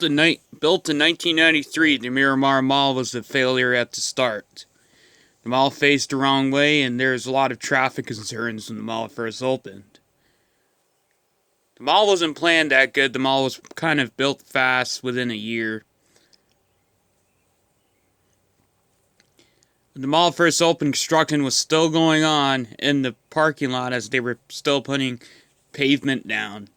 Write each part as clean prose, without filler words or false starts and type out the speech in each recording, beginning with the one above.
Built in 1993, the Miromar Mall was a failure at the start. The mall faced the wrong way, and there's a lot of traffic concerns when the mall first opened. The mall wasn't planned that good. The mall was kind of built fast within a year. When the mall first opened, construction was still going on in the parking lot as they were still putting pavement down.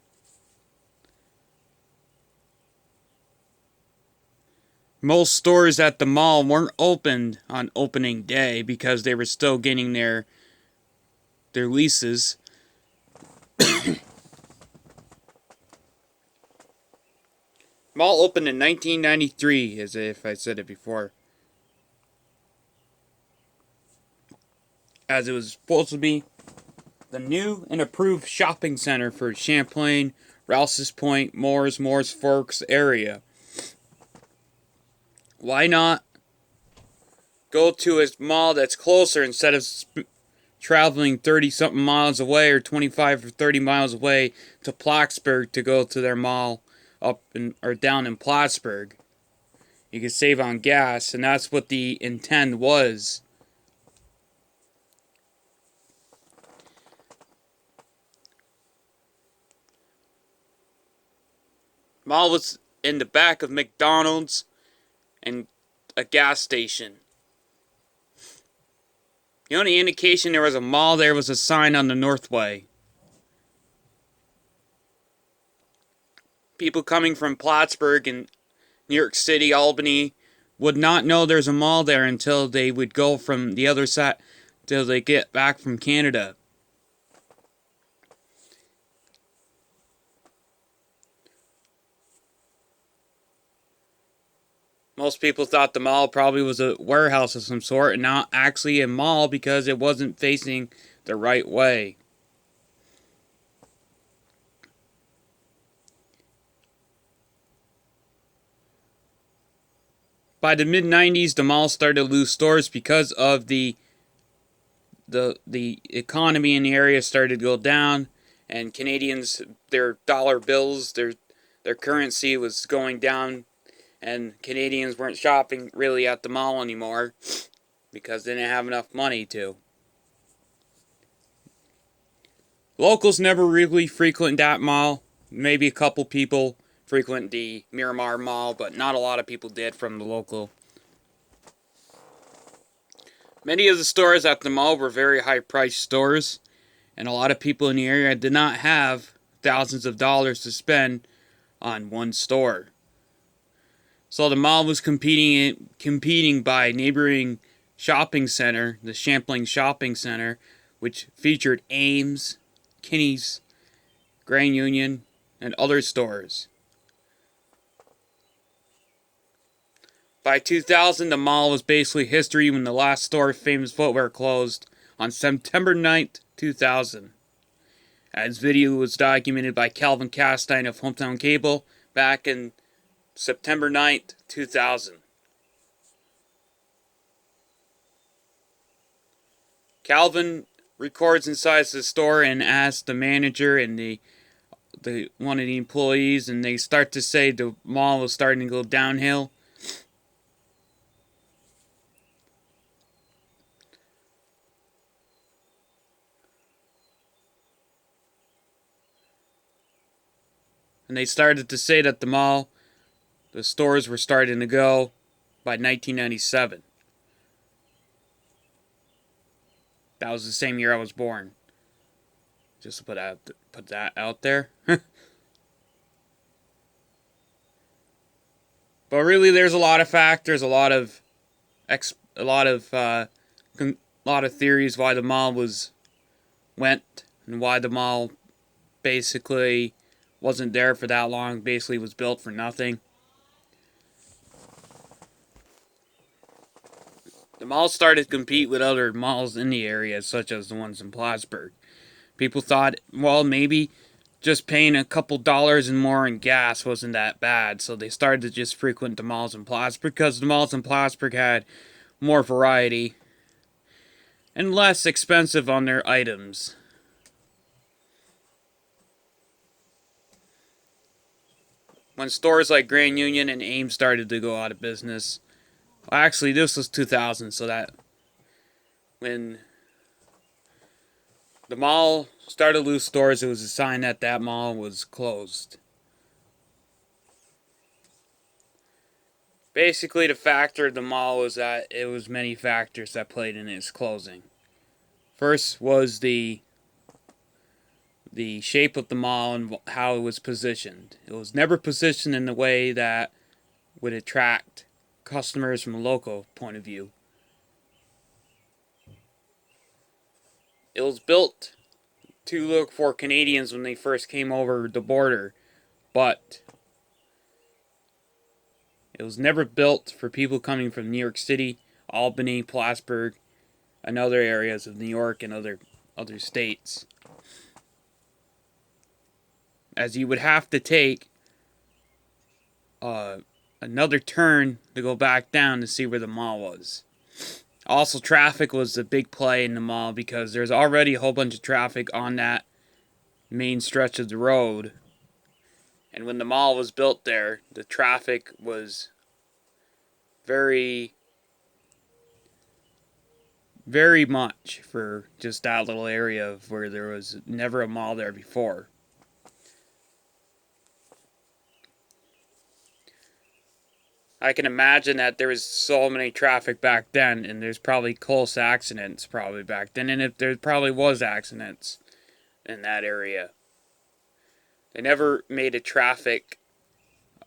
Most stores at the mall weren't opened on opening day because they were still getting their leases. Mall opened in 1993, as if I said it before. As it was supposed to be the new and approved shopping center for Champlain, Rouse's Point, Morris Forks area. Why not go to a mall that's closer instead of traveling 30-something miles away or 25 or 30 miles away to Plattsburgh to go to their mall up or down in Plattsburgh? You could save on gas, and that's what the intent was. Mall was in the back of McDonald's and a gas station. The only indication there was a mall there was a sign on the Northway. People coming from Plattsburgh and New York City, Albany, would not know there's a mall there until they would go from the other side, till they get back from Canada. Most people thought the mall probably was a warehouse of some sort and not actually a mall because it wasn't facing the right way. By the mid-90s, the mall started to lose stores because of the economy in the area started to go down, and Canadians, their dollar bills, their currency was going down, and Canadians weren't shopping really at the mall anymore because they didn't have enough money to. Locals never really frequent that mall. Maybe a couple people frequent the Miromar Mall, but not a lot of people did from the local. Many of the stores at the mall were very high-priced stores, and a lot of people in the area did not have thousands of dollars to spend on one store. So the mall was competing by neighboring shopping center, the Champlain Shopping Center, which featured Ames, Kinney's, Grand Union, and other stores. By 2000, the mall was basically history when the last store of Famous Footwear closed on September 9th, 2000. As video was documented by Calvin Castine of Hometown Cable back in September 9th, 2000. Calvin records inside the store and asks the manager and the one of the employees, and they start to say the mall was starting to go downhill. And they started to say that the stores were starting to go by 1997. That was the same year I was born. Just to put that out there. But really, there's a lot of factors, a lot of theories why the mall went and why the mall basically wasn't there for that long. Basically, was built for nothing. The mall started to compete with other malls in the area, such as the ones in Plattsburgh. People thought, well, maybe just paying a couple dollars and more in gas wasn't that bad, so they started to just frequent the malls in Plattsburgh because the malls in Plattsburgh had more variety and less expensive on their items. when stores like Grand Union and Ames started to go out of business. Well, actually, this was 2000, so that when the mall started to lose stores, it was a sign that that mall was closed. Basically, the factor of the mall was that it was many factors that played in its closing. First was the shape of the mall and how it was positioned. It was never positioned in a way that would attract customers from a local point of view. It was built to look for Canadians when they first came over the border, but it was never built for people coming from New York City, Albany, Plattsburgh, and other areas of New York and other states. As you would have to take another turn to go back down to see where the mall was. Also, traffic was a big play in the mall because there's already a whole bunch of traffic on that main stretch of the road. And when the mall was built there, the traffic was very, very much for just that little area of where there was never a mall there before. I can imagine that there was so many traffic back then, and there's probably close accidents probably back then, and if there probably was accidents in that area. They never made a traffic,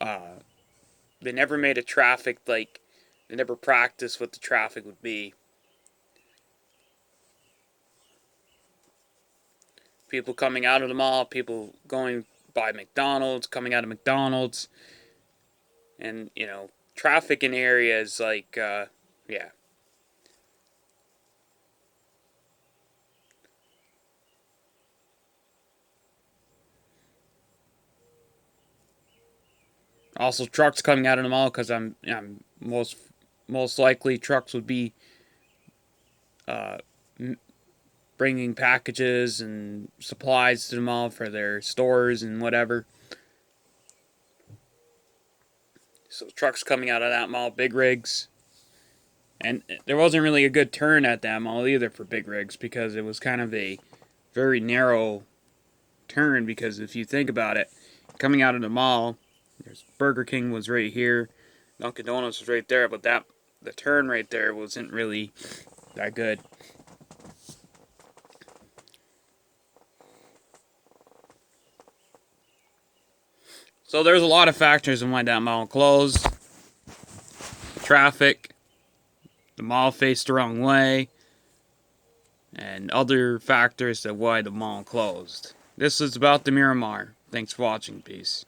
they never made a traffic, like, they never practiced what the traffic would be. People coming out of the mall, people going by McDonald's, coming out of McDonald's, and, you know, traffic in areas like, yeah. Also, trucks coming out of the mall because I'm most likely trucks would be bringing packages and supplies to the mall for their stores and whatever. So trucks coming out of that mall, big rigs. And there wasn't really a good turn at that mall either for big rigs because it was kind of a very narrow turn, because if you think about it, coming out of the mall, there's Burger King was right here, Dunkin' Donuts was right there, but the turn right there wasn't really that good. So there's a lot of factors in why that mall closed. Traffic, the mall faced the wrong way, and other factors that why the mall closed. This is about the Miromar. Thanks for watching. Peace.